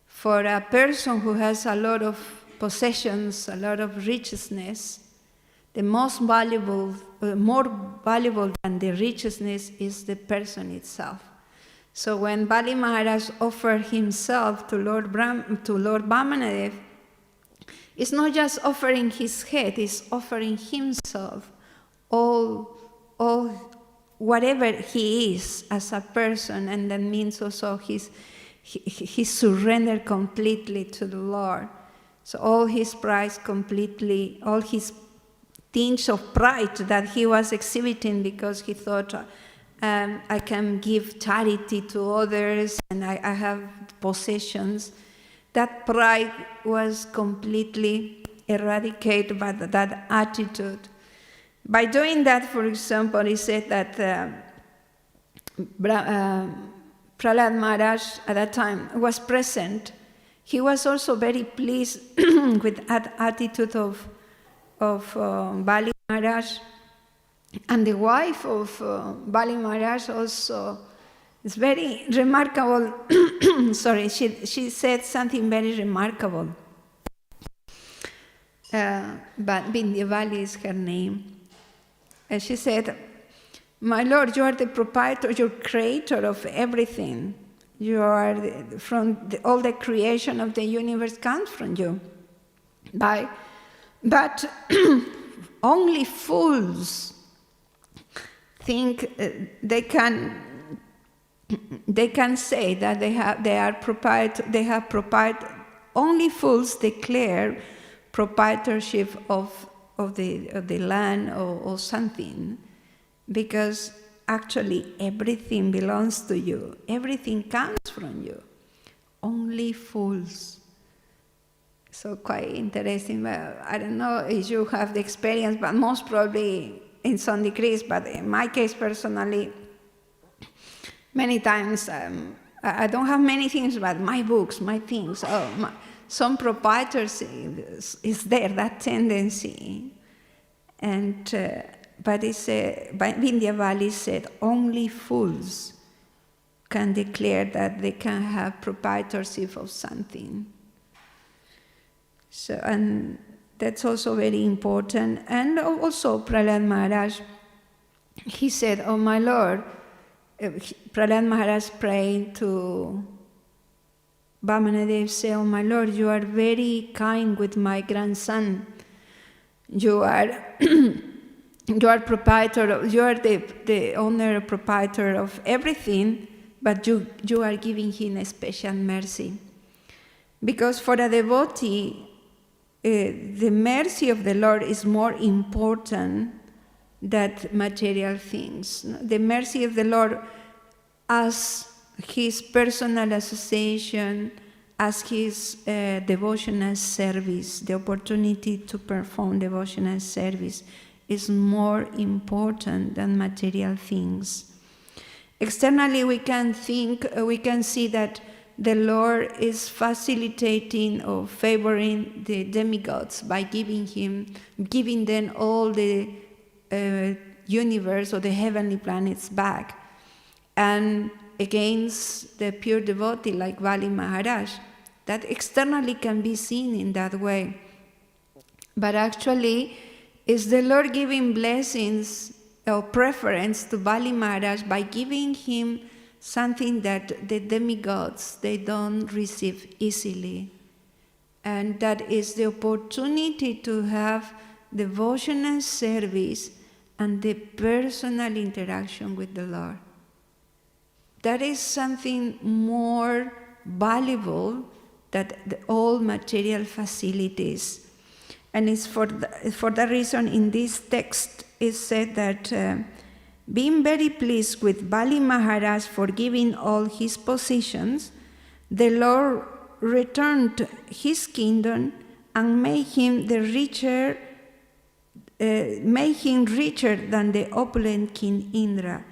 for a person who has a lot of possessions, a lot of richness, the most valuable, more valuable than the richness is the person itself. So when Bali Maharaj offered himself to Lord Vamanadev, it's not just offering his head, it's offering himself, all whatever he is as a person, and that means also he surrendered completely to the Lord. So all his pride completely, all his tinge of pride that he was exhibiting because he thought, I can give charity to others and I have possessions. That pride was completely eradicate that attitude. By doing that, for example, he said that Prahlad Maharaj at that time was present. He was also very pleased with that attitude of Bali Maharaj. And the wife of Bali Maharaj also is very remarkable. Sorry, she said something very remarkable. But Vindhyavali is her name. And she said, "My Lord, you are the proprietor, you're creator of everything. You are all the creation of the universe comes from you. But only fools think they can say that they have proprietor. Only fools declare proprietorship of the land or something, because actually everything belongs to you. Everything comes from you. Only fools." So quite interesting. Well, I don't know if you have the experience, but most probably in some degrees. But in my case personally, many times I don't have many things, but my books, my things. Some proprietors is there, that tendency. And but Vindhyavali said only fools can declare that they can have proprietorship of something. So, and that's also very important. And also Prahlad Maharaj, he said, "Oh my Lord," Prahlad Maharaj prayed to Vamanadev, say, "Oh my Lord, you are very kind with my grandson. You are you are proprietor, you are the owner, proprietor of everything, but you are giving him a special mercy." Because for a devotee, the mercy of the Lord is more important than material things. The mercy of the Lord as his personal association, as his devotional service, the opportunity to perform devotional service is more important than material things. Externally, we can see that the Lord is facilitating or favoring the demigods by giving them all the universe or the heavenly planets back. And against the pure devotee like Bali Maharaj, that externally can be seen in that way. But actually, is the Lord giving blessings or preference to Bali Maharaj by giving him something that the demigods, they don't receive easily. And that is the opportunity to have devotional service and the personal interaction with the Lord. That is something more valuable than all material facilities. And it's for that reason in this text it said that being very pleased with Bali Maharaj for giving all his possessions, the Lord returned his kingdom and made him richer than the opulent King Indra.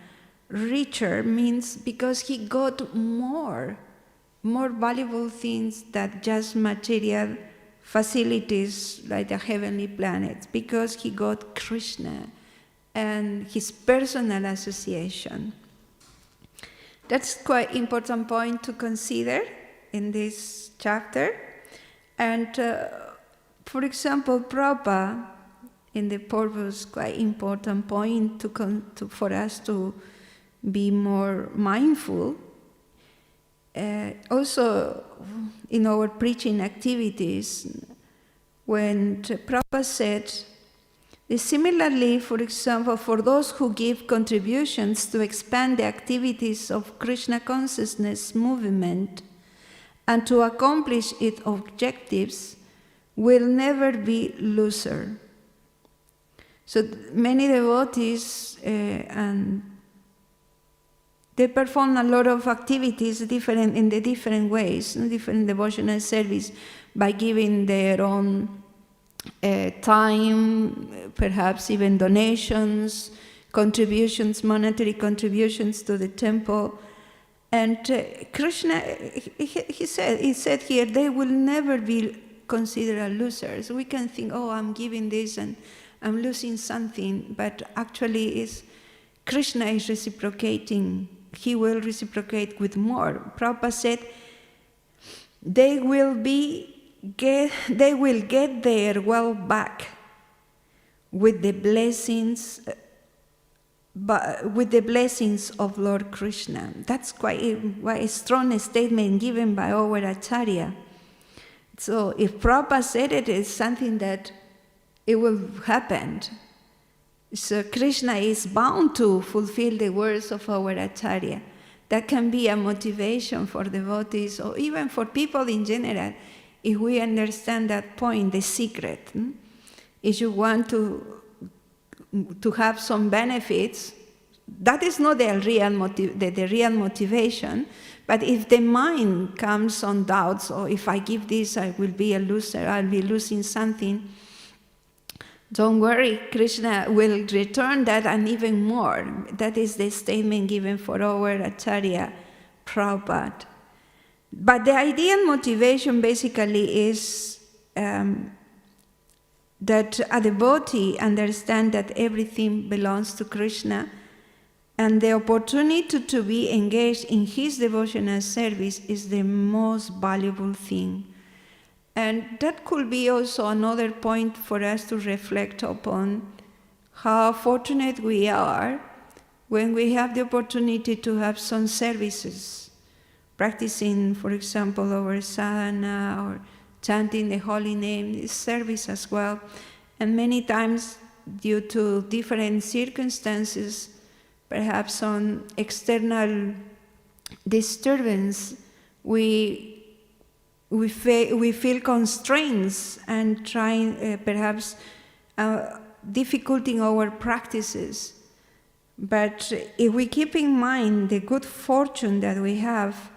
Richer means because he got more valuable things than just material facilities like the heavenly planets, because he got Krishna and his personal association. That's quite important point to consider in this chapter. And for example, Prabhupada, in the purpose, quite important point for us to be more mindful. Also, in our preaching activities, when Prabhupada said, similarly, for example, for those who give contributions to expand the activities of Krishna consciousness movement and to accomplish its objectives, will never be loser. So many devotees and they perform a lot of activities in the different ways, different devotional service, by giving their own time, perhaps even donations, contributions, monetary contributions to the temple. And Krishna, he said here, they will never be considered losers. We can think, oh, I'm giving this and I'm losing something, but actually Krishna is reciprocating. He will reciprocate with more. Prabhupada said, they will get their wealth back with the blessings of Lord Krishna. That's quite a strong statement given by our Acharya. So if Prabhupada said it, it's something that it will happen. So Krishna is bound to fulfill the words of our Acharya. That can be a motivation for devotees or even for people in general, if we understand that point, the secret. If you want to have some benefits, that is not the real motivation. But if the mind comes on doubts, or if I give this, I will be a loser, I'll be losing something, don't worry, Krishna will return that and even more. That is the statement given for our Acharya, Prabhupada. But the ideal motivation basically is that a devotee understands that everything belongs to Krishna, and the opportunity to be engaged in his devotional service is the most valuable thing. And that could be also another point for us to reflect upon, how fortunate we are when we have the opportunity to have some services, practicing, for example, our sadhana or chanting the holy name, is service as well. And many times, due to different circumstances, perhaps some external disturbance, we feel constraints and trying, perhaps difficult in our practices. But if we keep in mind the good fortune that we have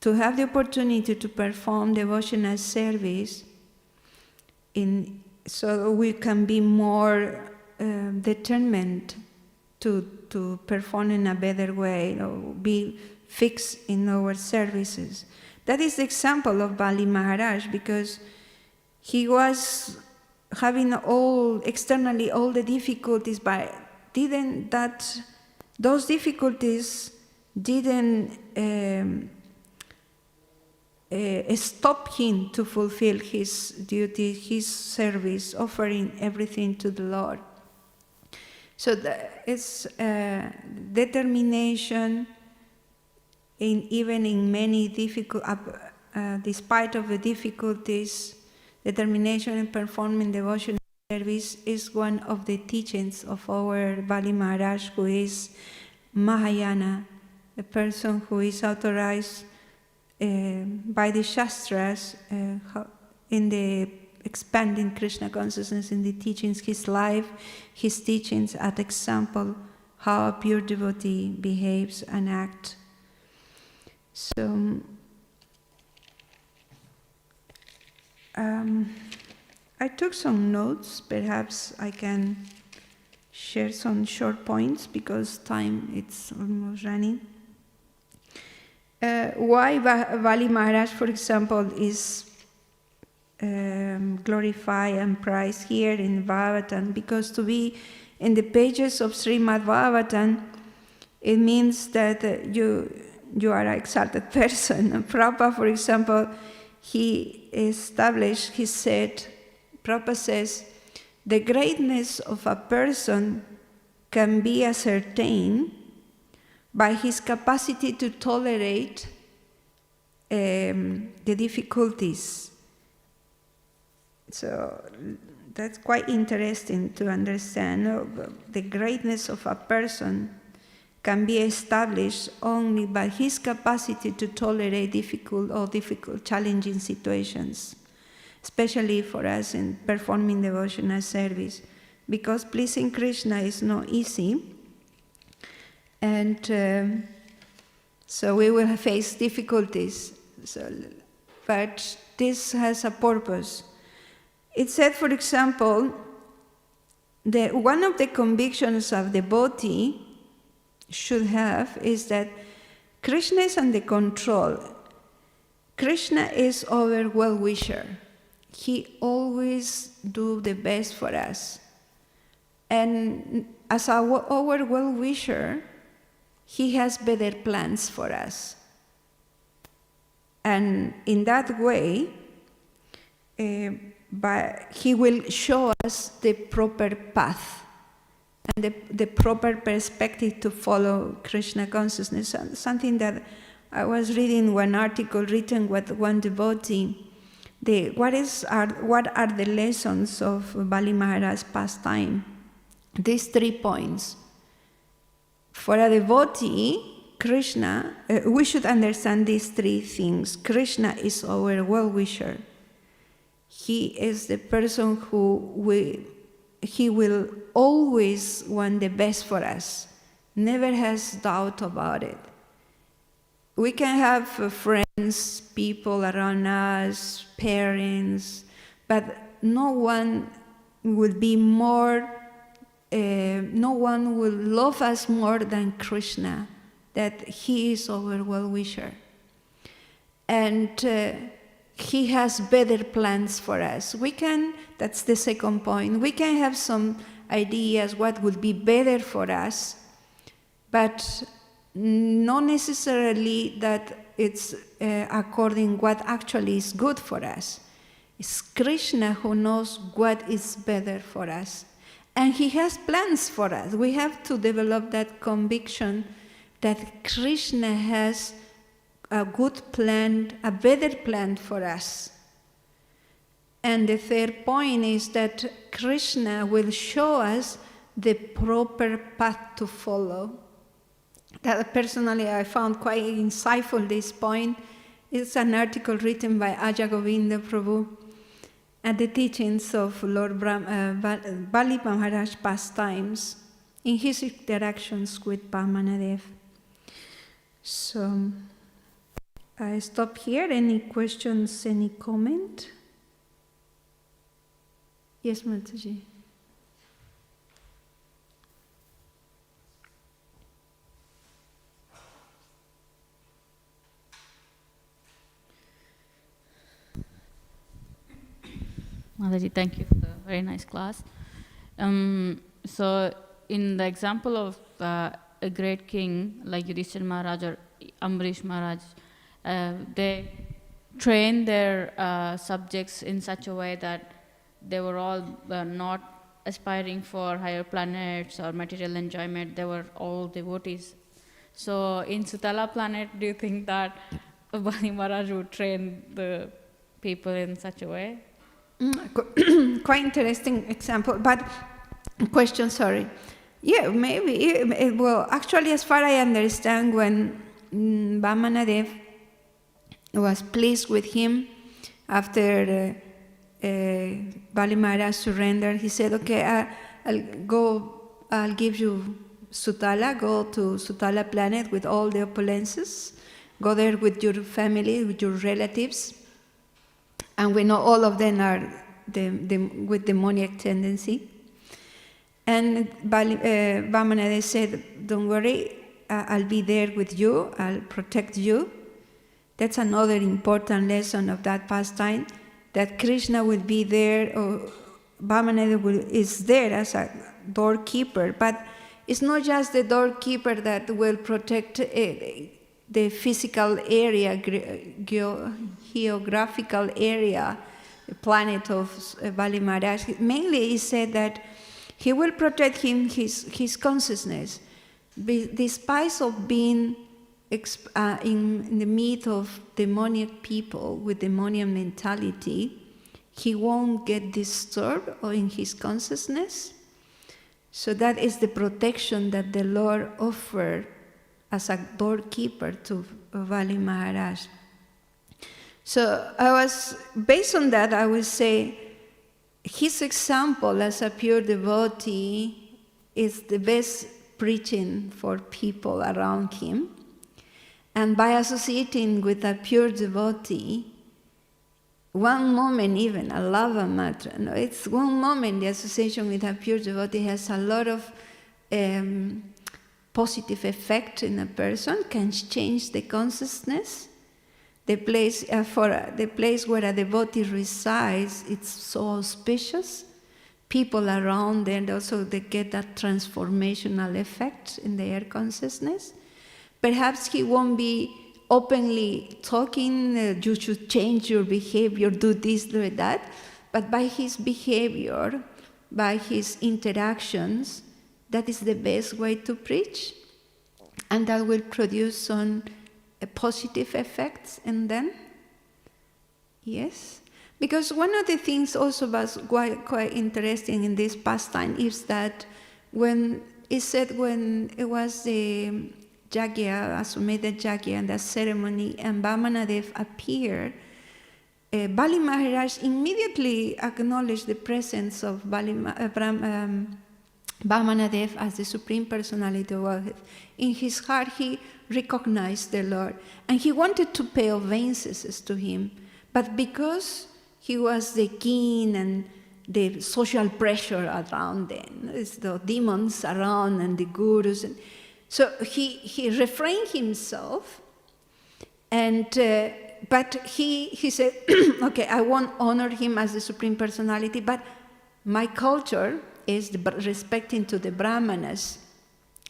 to have the opportunity to perform devotional service, so we can be more determined to perform in a better way, or be fixed in our services. That is the example of Bali Maharaj, because he was having externally all the difficulties, but those difficulties didn't stop him to fulfill his duty, his service, offering everything to the Lord. So it's determination, even in many despite of the difficulties, determination in performing devotional service is one of the teachings of our Bali Maharaj, who is Mahayana, a person who is authorized by the Shastras in the expanding Krishna consciousness in the teachings, his life, his teachings at example, how a pure devotee behaves and acts. So, I took some notes. Perhaps I can share some short points because time it's almost running. Why Bali Maharaj, for example, is glorified and prized here in Bhagavatam? Because to be in the pages of Śrīmad Bhāgavatam, it means that you are an exalted person. Prabhupada, for example, Prabhupada says, the greatness of a person can be ascertained by his capacity to tolerate the difficulties. So that's quite interesting to understand. The greatness of a person can be established only by his capacity to tolerate difficult, challenging situations, especially for us in performing devotional service, because pleasing Krishna is not easy, and so we will face difficulties. But this has a purpose. It said, for example, that one of the convictions of the devotee should have is that Krishna is under control. Krishna is our well-wisher. He always do the best for us. And as our well-wisher, he has better plans for us. And in that way, but he will show us the proper path and the proper perspective to follow Krishna consciousness. Something that I was reading one article written with one devotee. What are the lessons of Bali Maharaj's pastime? These 3 points. For a devotee, Krishna, we should understand these 3 things. Krishna is our well-wisher. He is the person he will always want the best for us. Never has doubt about it. We can have friends, people around us, parents, but no one will love us more than Krishna, that he is our well-wisher. And he has better plans for us. That's the second point, we can have some ideas what would be better for us, but not necessarily that it's according what actually is good for us. It's Krishna who knows what is better for us. And he has plans for us. We have to develop that conviction that Krishna has a good plan, a better plan for us. And the third point is that Krishna will show us the proper path to follow. That personally I found quite insightful, this point. It's an article written by Aja Govinda Prabhu at the teachings of Lord Bali Maharaj Pastimes in his interactions with Vamanadev. So I stop here. Any questions, any comment? Yes, Mataji. Mataji, thank you for the very nice class. So in the example of a great king like Yudhishthira Maharaj or Ambarish Maharaj, they trained their subjects in such a way that they were all not aspiring for higher planets or material enjoyment. They were all devotees. So in Sutala planet, do you think that Bali Maharaj would train the people in such a way? Quite interesting example, but question, sorry. Yeah, maybe. Well, actually, as far as I understand, when Vamanadev was pleased with him after Bali Maharaj surrendered, he said, okay, I'll give you Sutala, go to Sutala planet with all the opulences, go there with your family, with your relatives, and we know all of them are with demoniac tendency. And Vamanadev said, don't worry, I'll be there with you, I'll protect you. That's another important lesson of that pastime, that Krishna will be there, or Vamanadev is there as a doorkeeper, but it's not just the doorkeeper that will protect the physical area, geographical area, the planet of Bali Maharaj. Mainly he said that he will protect him, his consciousness. Despite of being in the midst of demoniac people with demoniac mentality, he won't get disturbed or in his consciousness. So that is the protection that the Lord offered as a doorkeeper to Bali Maharaj. So based on that, I would say his example as a pure devotee is the best preaching for people around him. And by associating with a pure devotee, one moment even, a lava matter. No, it's one moment, the association with a pure devotee has a lot of positive effect in a person, can change the consciousness. The place the place where a devotee resides, it's so auspicious. People around them also, they get that transformational effect in their consciousness. Perhaps he won't be openly talking, you should change your behavior, do this, do that, but by his behavior, by his interactions, that is the best way to preach, and that will produce some positive effects in them. Yes? Because one of the things also was quite interesting in this pastime is that when it was the Yagya, Asumeda Yagya, and the ceremony, and Vamanadev appeared, Bali Maharaj immediately acknowledged the presence of Vamanadev as the Supreme Personality of Godhead. In his heart, he recognized the Lord, and he wanted to pay obeisances to him, but because he was the king and the social pressure around them, the demons around and the gurus, and so he refrained himself, and but he said, okay, I won't honor him as the Supreme Personality, but my culture is respecting to the Brahmanas.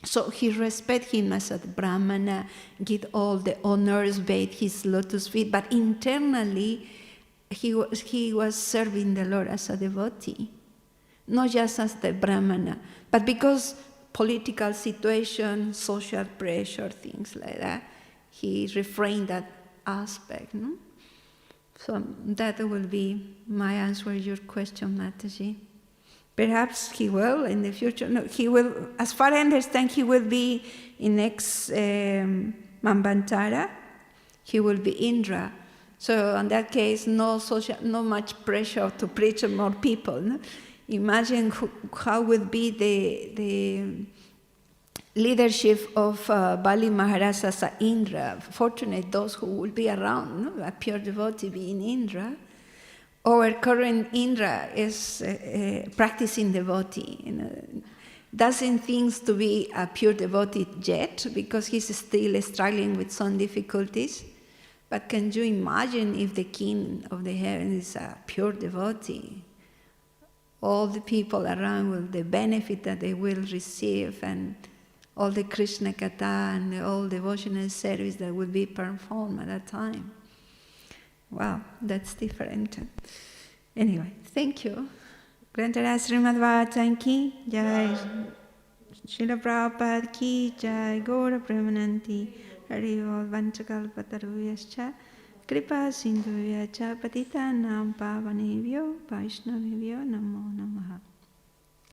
So he respect him as a Brahmana, give all the honors, bathe his lotus feet, but internally he was serving the Lord as a devotee, not just as the Brahmana, but because political situation, social pressure, things like that, he refrained that aspect. No? So that will be my answer to your question, Mataji. Perhaps he will in the future. No, he will, as far as I understand, he will be in next Manvantara. He will be Indra. So in that case, no much pressure to preach to more people. No? Imagine how would be the leadership of Bali Maharaj as a Indra. Fortunate those who will be around, no? A pure devotee being Indra. Our current Indra is practicing devotee. Doesn't think to be a pure devotee yet because he's still struggling with some difficulties. But can you imagine if the king of the heaven is a pure devotee? All the people around will, the benefit that they will receive, and all the Krishna Katha and all devotional service that will be performed at that time. Wow, that's different. Anyway, thank you. Grantara Śrīmad Bhāgavatam ki jai, Srila Prabhupada ki jai, Gaura Premananti, Hare Vanchakalpataruyascha, Kripa Sindhuyascha, Patitanam Pavanebhyo, Vaishnavebhyo, Namo Namaha.